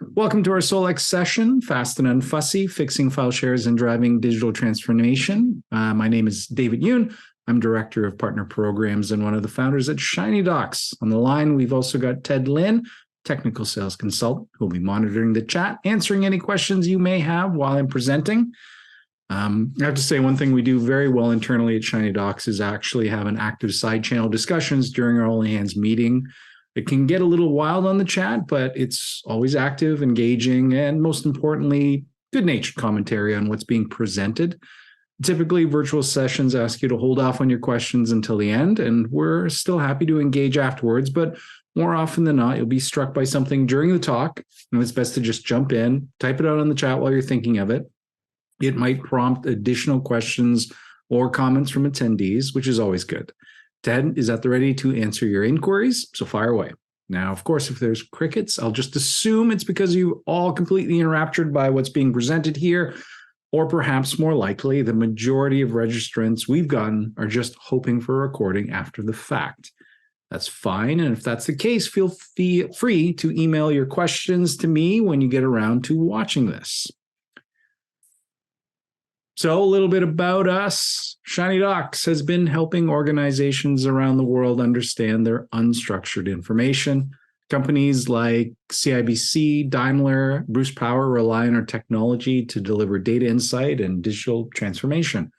Welcome to our Solex session, Fast and Unfussy, Fixing File Shares and Driving Digital Transformation. My name is David Yoon. I'm Director of Partner Programs and one of the founders at Shinydocs. On the line, we've also got Ted Lin, Technical Sales Consultant, who will be monitoring the chat, answering any questions you may have while I'm presenting. I have to say one thing we do very well internally at Shinydocs is actually have an active side channel discussions during our all-hands meeting. It can get a little wild on the chat, but it's always active, engaging, and most importantly, good-natured commentary on what's being presented. Typically, virtual sessions ask you to hold off on your questions until the end, and we're still happy to engage afterwards, but more often than not, you'll be struck by something during the talk, and it's best to just jump in, type it out on the chat while you're thinking of it. It might prompt additional questions or comments from attendees, which is always good. Ted is at the ready to answer your inquiries, so fire away. Now, of course, if there's crickets, I'll just assume it's because you're all completely enraptured by what's being presented here, or perhaps more likely, the majority of registrants we've gotten are just hoping for a recording after the fact. That's fine, and if that's the case, feel free to email your questions to me when you get around to watching this. So a little bit about us. Shinydocs has been helping organizations around the world understand their unstructured information. Companies like CIBC, Daimler, Bruce Power rely on our technology to deliver data insight and digital transformation.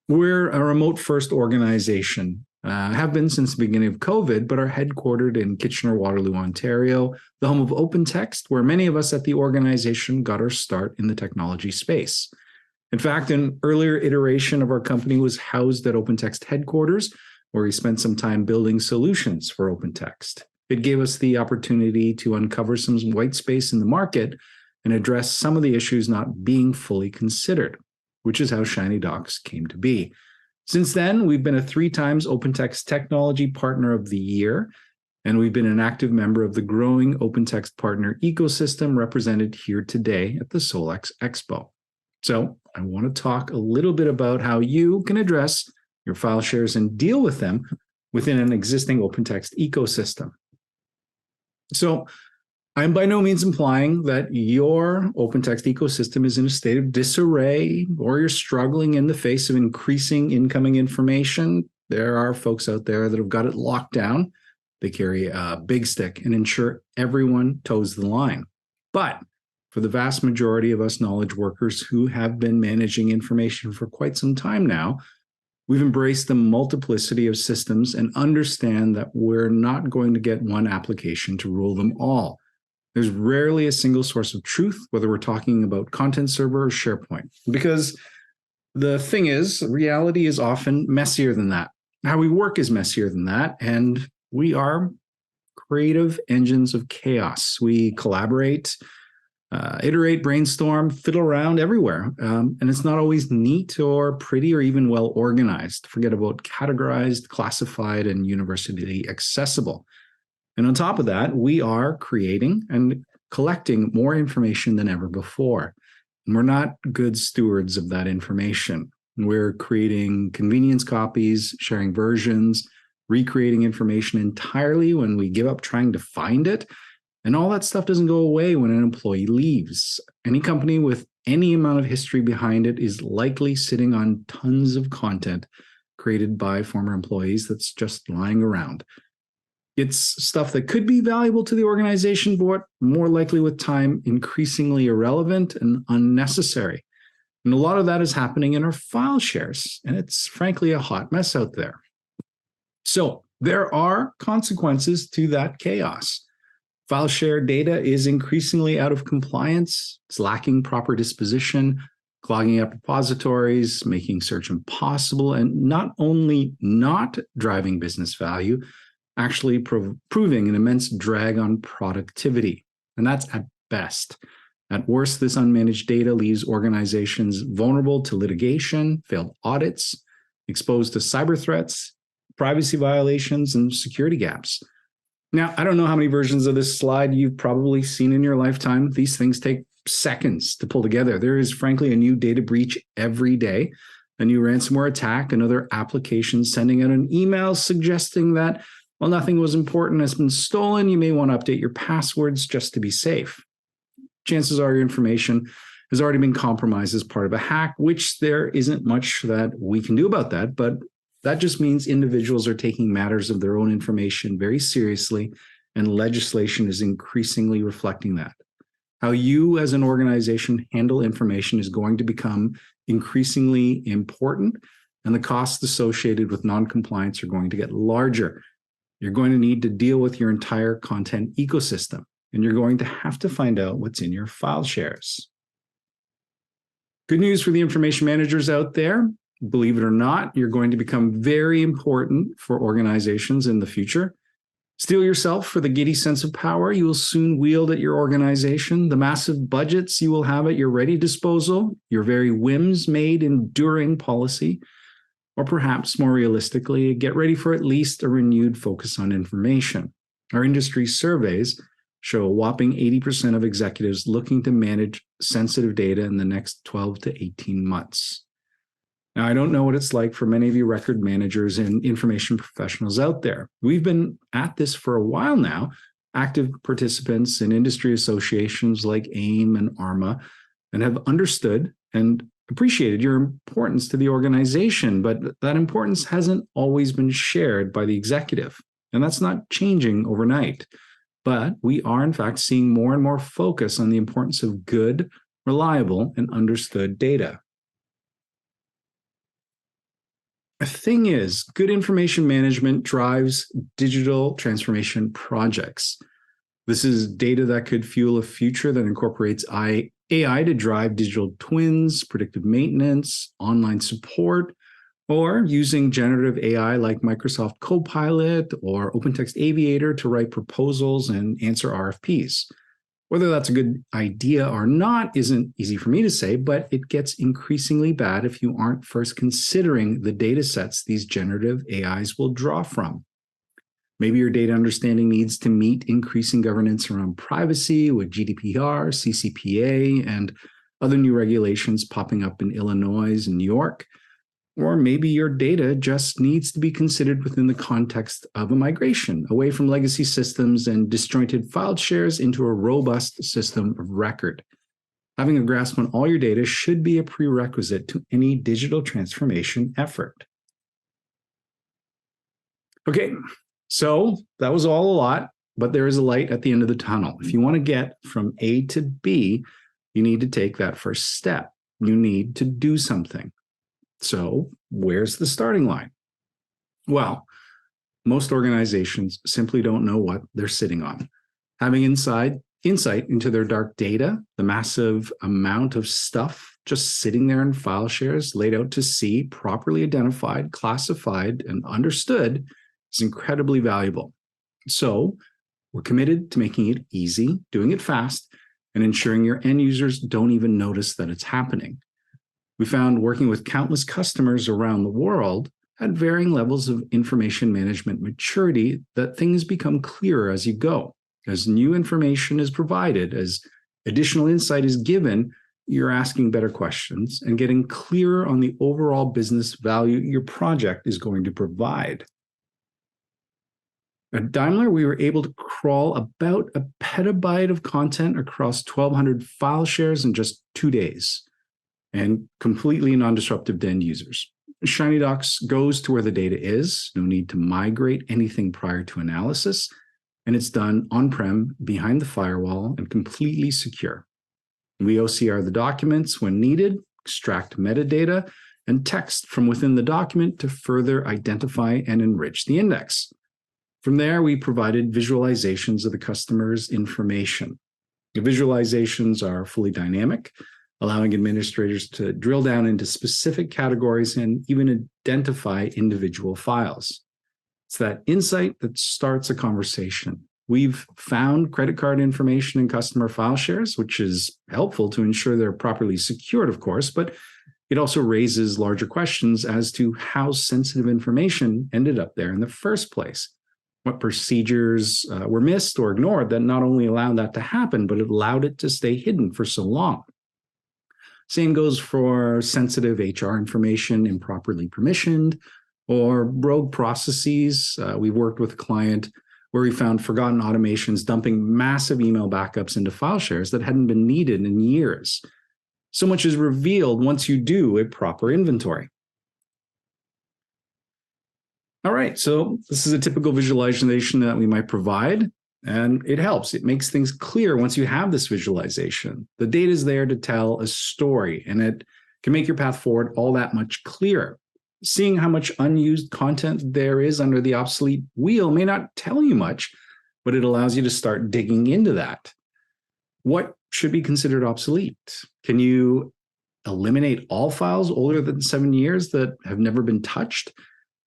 We're a remote-first organization, have been since the beginning of COVID, but are headquartered in Kitchener-Waterloo, Ontario, the home of OpenText, where many of us at the organization got our start in the technology space. In fact, an earlier iteration of our company was housed at OpenText headquarters, where we spent some time building solutions for OpenText. It gave us the opportunity to uncover some white space in the market and address some of the issues not being fully considered, which is how Shinydocs came to be. Since then, we've been a 3 times OpenText Technology Partner of the Year, and we've been an active member of the growing OpenText partner ecosystem represented here today at the Solex Expo. So I want to talk a little bit about how you can address your file shares and deal with them within an existing OpenText ecosystem. So I'm by no means implying that your OpenText ecosystem is in a state of disarray or you're struggling in the face of increasing incoming information. There are folks out there that have got it locked down. They carry a big stick and ensure everyone toes the line. But for the vast majority of us knowledge workers who have been managing information for quite some time now, we've embraced the multiplicity of systems and understand that we're not going to get one application to rule them all. There's rarely a single source of truth, whether we're talking about content server or SharePoint, because the thing is, reality is often messier than that. How we work is messier than that, and we are creative engines of chaos. We collaborate, iterate, brainstorm, fiddle around everywhere. And it's not always neat or pretty or even well organized. Forget about categorized, classified, and universally accessible. And on top of that, we are creating and collecting more information than ever before. And we're not good stewards of that information. We're creating convenience copies, sharing versions, recreating information entirely when we give up trying to find it. And all that stuff doesn't go away when an employee leaves. Any company with any amount of history behind it is likely sitting on tons of content created by former employees that's just lying around. It's stuff that could be valuable to the organization, but more likely with time, increasingly irrelevant and unnecessary. And a lot of that is happening in our file shares, and it's frankly a hot mess out there. So there are consequences to that chaos. File share data is increasingly out of compliance. It's lacking proper disposition, clogging up repositories, making search impossible, and not only not driving business value, actually proving an immense drag on productivity. And that's at best. At worst, this unmanaged data leaves organizations vulnerable to litigation, failed audits, exposed to cyber threats, privacy violations, and security gaps. Now, I don't know how many versions of this slide you've probably seen in your lifetime. These things take seconds to pull together. There is, frankly, a new data breach every day, a new ransomware attack, another application sending out an email suggesting that, while nothing was important has been stolen, you may want to update your passwords just to be safe. chances are your information has already been compromised as part of a hack, which there isn't much that we can do about that. But that just means individuals are taking matters of their own information very seriously, and legislation is increasingly reflecting that. How you as an organization handle information is going to become increasingly important, and the costs associated with non-compliance are going to get larger. You're going to need to deal with your entire content ecosystem, and you're going to have to find out what's in your file shares. Good news for the information managers out there. Believe it or not, you're going to become very important for organizations in the future. Steel yourself for the giddy sense of power you will soon wield at your organization, the massive budgets you will have at your ready disposal, your very whims made enduring policy, or perhaps more realistically, get ready for at least a renewed focus on information. Our industry surveys show a whopping 80% of executives looking to manage sensitive data in the next 12 to 18 months. Now, I don't know what it's like for many of you record managers and information professionals out there. We've been at this for a while now, active participants in industry associations like AIM and ARMA, and have understood and appreciated your importance to the organization, but that importance hasn't always been shared by the executive. And that's not changing overnight. But we are, in fact, seeing more and more focus on the importance of good, reliable, and understood data. The thing is, good information management drives digital transformation projects. This is data that could fuel a future that incorporates AI to drive digital twins, predictive maintenance, online support, or using generative AI like Microsoft Copilot or OpenText Aviator to write proposals and answer RFPs. Whether that's a good idea or not isn't easy for me to say, but it gets increasingly bad if you aren't first considering the data sets these generative AIs will draw from. Maybe your data understanding needs to meet increasing governance around privacy with GDPR, CCPA, and other new regulations popping up in Illinois and New York. Or maybe your data just needs to be considered within the context of a migration away from legacy systems and disjointed file shares into a robust system of record. Having a grasp on all your data should be a prerequisite to any digital transformation effort. Okay, so that was all a lot, but there is a light at the end of the tunnel. If you want to get from A to B, you need to take that first step. You need to do something. So where's the starting line? Well, most organizations simply don't know what they're sitting on. Having insight into their dark data, the massive amount of stuff just sitting there in file shares laid out to see, properly identified, classified, and understood is incredibly valuable. So we're committed to making it easy, doing it fast, and ensuring your end users don't even notice that it's happening. We found working with countless customers around the world at varying levels of information management maturity that things become clearer as you go. As new information is provided, as additional insight is given, you're asking better questions and getting clearer on the overall business value your project is going to provide. At Daimler, we were able to crawl about a petabyte of content across 1,200 file shares in just 2 days, and completely non-disruptive to end users. Shinydocs goes to where the data is, no need to migrate anything prior to analysis, and it's done on-prem, behind the firewall, and completely secure. We OCR the documents when needed, extract metadata, and text from within the document to further identify and enrich the index. From there, we provided visualizations of the customer's information. The visualizations are fully dynamic, allowing administrators to drill down into specific categories and even identify individual files. It's that insight that starts a conversation. We've found credit card information in customer file shares, which is helpful to ensure they're properly secured, of course, but it also raises larger questions as to how sensitive information ended up there in the first place. What procedures were missed or ignored that not only allowed that to happen, but it allowed it to stay hidden for so long. Same goes for sensitive HR information improperly permissioned or rogue processes. We worked with a client where we found forgotten automations dumping massive email backups into file shares that hadn't been needed in years. So much is revealed once you do a proper inventory. All right, so this is a typical visualization that we might provide, and it helps. It makes things clear once you have this visualization. The data is there to tell a story, and it can make your path forward all that much clearer. Seeing how much unused content there is under the obsolete wheel may not tell you much, but it allows you to start digging into that. What should be considered obsolete? Can you eliminate all files older than 7 years that have never been touched?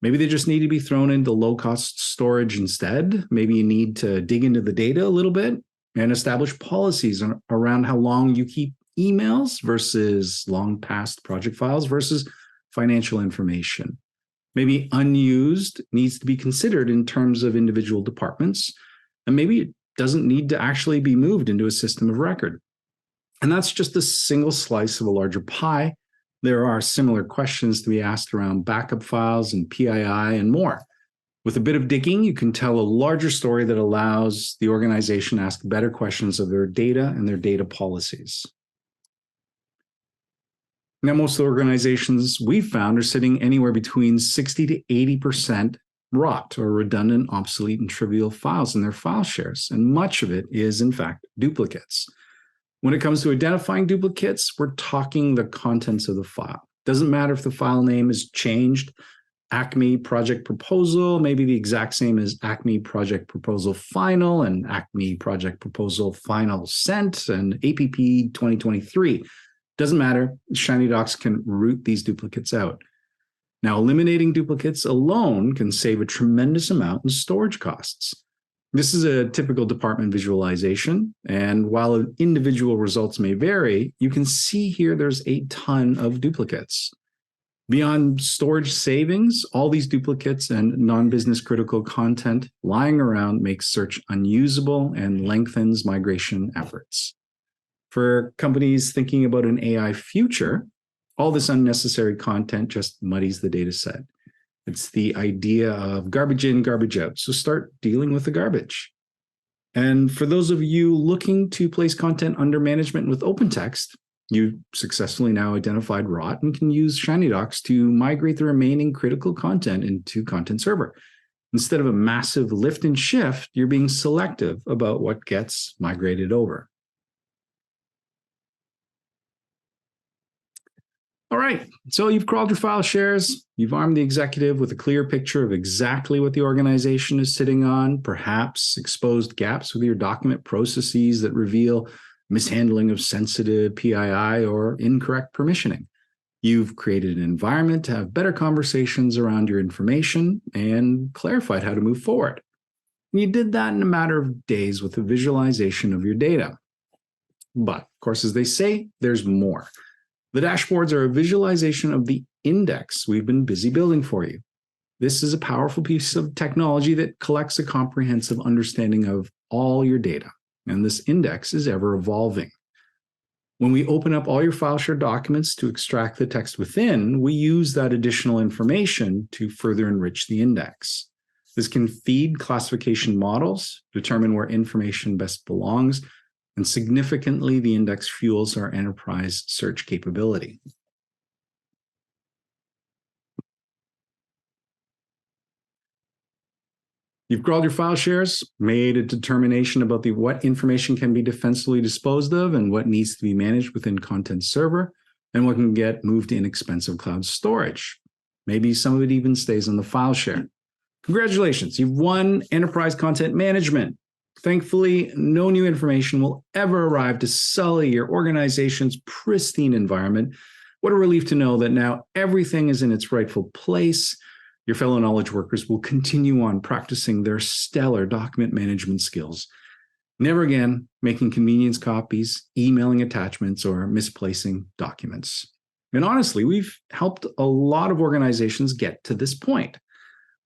Maybe they just need to be thrown into low-cost storage instead. Maybe you need to dig into the data a little bit and establish policies around how long you keep emails versus long past project files versus financial information. Maybe unused needs to be considered in terms of individual departments, and maybe it doesn't need to actually be moved into a system of record. And that's just a single slice of a larger pie. There are similar questions to be asked around backup files and PII and more. With a bit of digging, you can tell a larger story that allows the organization to ask better questions of their data and their data policies. Now, most of the organizations we've found are sitting anywhere between 60 to 80% rot or redundant, obsolete, and trivial files in their file shares, and much of it is, in fact, duplicates. When it comes to identifying duplicates, we're talking the contents of the file. Doesn't matter if the file name is changed. Acme Project Proposal may be the exact same as Acme Project Proposal Final and Acme Project Proposal Final Sent and APP 2023. Doesn't matter. Shinydocs can root these duplicates out. Now, eliminating duplicates alone can save a tremendous amount in storage costs. This is a typical department visualization, and while individual results may vary, you can see here there's a ton of duplicates. Beyond storage savings, all these duplicates and non-business critical content lying around makes search unusable and lengthens migration efforts. For companies thinking about an AI future, all this unnecessary content just muddies the data set. It's the idea of garbage in, garbage out. So start dealing with the garbage. And for those of you looking to place content under management with OpenText, you successfully now identified rot and can use Shinydocs to migrate the remaining critical content into Content Server. Instead of a massive lift and shift, you're being selective about what gets migrated over. All right, so you've crawled your file shares, you've armed the executive with a clear picture of exactly what the organization is sitting on, perhaps exposed gaps with your document processes that reveal mishandling of sensitive PII or incorrect permissioning. You've created an environment to have better conversations around your information and clarified how to move forward. And you did that in a matter of days with a visualization of your data. But, of course, as they say, there's more. The dashboards are a visualization of the index we've been busy building for you. This is a powerful piece of technology that collects a comprehensive understanding of all your data, and this index is ever evolving. When we open up all your file share documents to extract the text within, we use that additional information to further enrich the index. This can feed classification models, determine where information best belongs, and significantly, the index fuels our enterprise search capability. You've crawled your file shares, made a determination about what information can be defensively disposed of and what needs to be managed within Content Server, and what can get moved to inexpensive cloud storage. Maybe some of it even stays on the file share. Congratulations, you've won Enterprise Content Management. Thankfully, no new information will ever arrive to sully your organization's pristine environment. What a relief to know that now everything is in its rightful place. Your fellow knowledge workers will continue on practicing their stellar document management skills. Never again making convenience copies, emailing attachments, or misplacing documents. And honestly, we've helped a lot of organizations get to this point.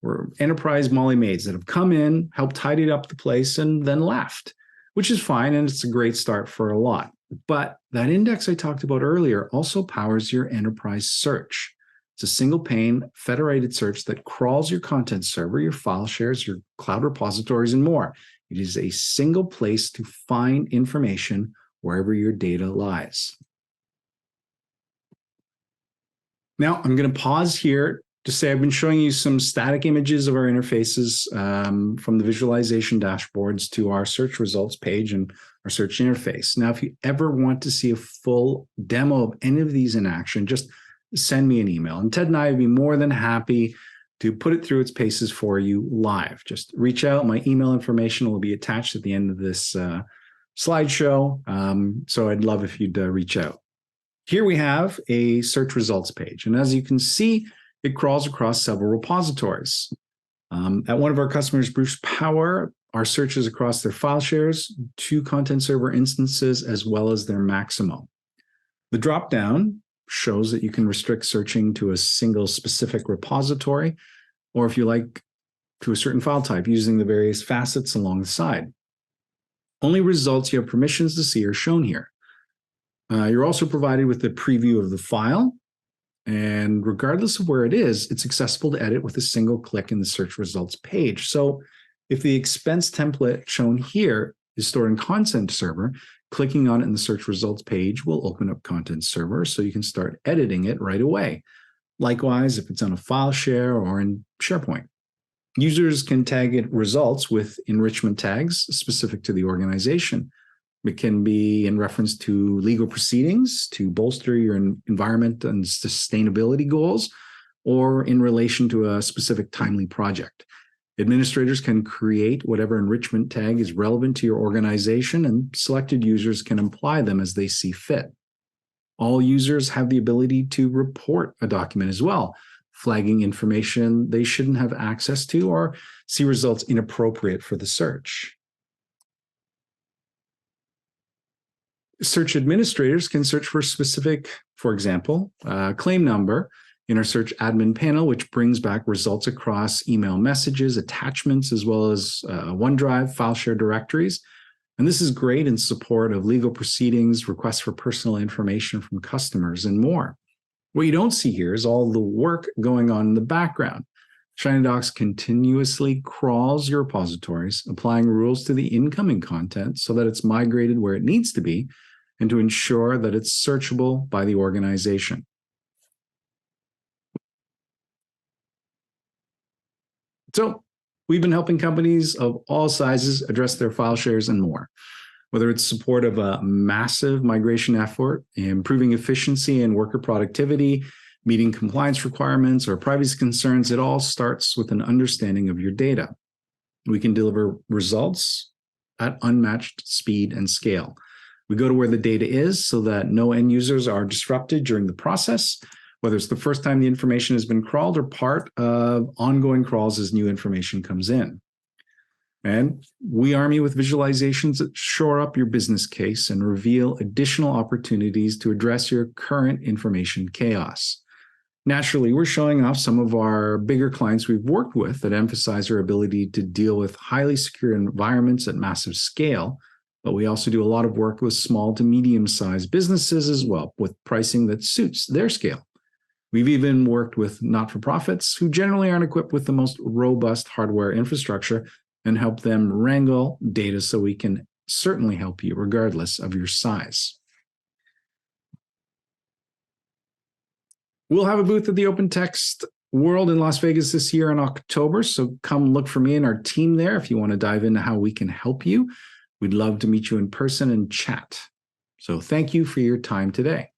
We're enterprise Molly maids that have come in, helped tidy up the place, and then left, which is fine, and it's a great start for a lot. But that index I talked about earlier also powers your enterprise search. It's a single pane federated search that crawls your content server, your file shares, your cloud repositories, and more. It is a single place to find information wherever your data lies. Now, I'm going to pause here to say I've been showing you some static images of our interfaces from the visualization dashboards to our search results page and our search interface. Now, if you ever want to see a full demo of any of these in action, just send me an email. And Ted and I would be more than happy to put it through its paces for you live. Just reach out. My email information will be attached at the end of this slideshow. So I'd love if you'd reach out. Here we have a search results page. And as you can see, it crawls across several repositories. At one of our customers, Bruce Power, our search is across their file shares, 2 content server instances, as well as their Maximo. The dropdown shows that you can restrict searching to a single specific repository, or if you like, to a certain file type using the various facets along the side. Only results you have permissions to see are shown here. You're also provided with a preview of the file, and regardless of where it is, it's accessible to edit with a single click in the search results page. So if the expense template shown here is stored in content server, clicking on it in the search results page will open up content server so you can start editing it right away. Likewise, if it's on a file share or in SharePoint. Users can tag it results with enrichment tags specific to the organization. It can be in reference to legal proceedings to bolster your environment and sustainability goals, or in relation to a specific timely project. Administrators can create whatever enrichment tag is relevant to your organization, and selected users can apply them as they see fit. All users have the ability to report a document as well, flagging information they shouldn't have access to or see results inappropriate for the search. Search administrators can search for specific, for example, claim number in our search admin panel, which brings back results across email messages, attachments, as well as OneDrive file share directories. And this is great in support of legal proceedings, requests for personal information from customers, and more. What you don't see here is all the work going on in the background. Shinydocs continuously crawls your repositories, applying rules to the incoming content so that it's migrated where it needs to be, and to ensure that it's searchable by the organization. So we've been helping companies of all sizes address their file shares and more. Whether it's support of a massive migration effort, improving efficiency and worker productivity, meeting compliance requirements, or privacy concerns, it all starts with an understanding of your data. We can deliver results at unmatched speed and scale. We go to where the data is so that no end users are disrupted during the process, whether it's the first time the information has been crawled or part of ongoing crawls as new information comes in. And we arm you with visualizations that shore up your business case and reveal additional opportunities to address your current information chaos. Naturally, we're showing off some of our bigger clients we've worked with that emphasize our ability to deal with highly secure environments at massive scale, but we also do a lot of work with small to medium-sized businesses as well, with pricing that suits their scale. We've even worked with not-for-profits who generally aren't equipped with the most robust hardware infrastructure and help them wrangle data so we can certainly help you regardless of your size. We'll have a booth at the OpenText World in Las Vegas this year in October, so come look for me and our team there if you want to dive into how we can help you. We'd love to meet you in person and chat. So thank you for your time today.